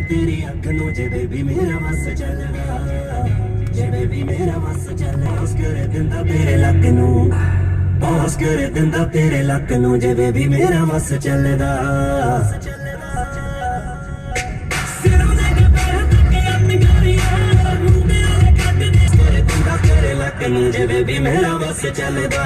ਤੇਰੀ ਅੱਖ ਨੂੰ ਜੇ ਬੇਬੀ ਮੇਰਾ ਵਸ ਚੱਲਦਾ, ਜੇ ਬੇਬੀ ਮੇਰਾ ਵਸ ਚੱਲਦਾ। ਬੌਸ ਕਰ ਦਿੰਦਾ ਤੇਰੇ ਲੱਕ ਨੂੰ, ਬੌਸ ਕਰ ਦਿੰਦਾ ਤੇਰੇ ਲੱਕ ਨੂੰ ਜੇ ਬੇਬੀ ਮੇਰਾ ਵਸ ਚੱਲਦਾ। ਸਿਰੋਂ ਲੈ ਕੇ ਪੈਰ ਤੱਕ ਅੱਤ ਗਾਰੀਆਂ ਮੁੰਡਿਆਂ ਦੇ ਕੱਟ ਦੇ ਕਰ ਦਿੰਦਾ ਤੇਰੇ ਲੱਕ ਨੂੰ ਜੇ ਬੇਬੀ ਮੇਰਾ ਵਸ ਚੱਲਦਾ।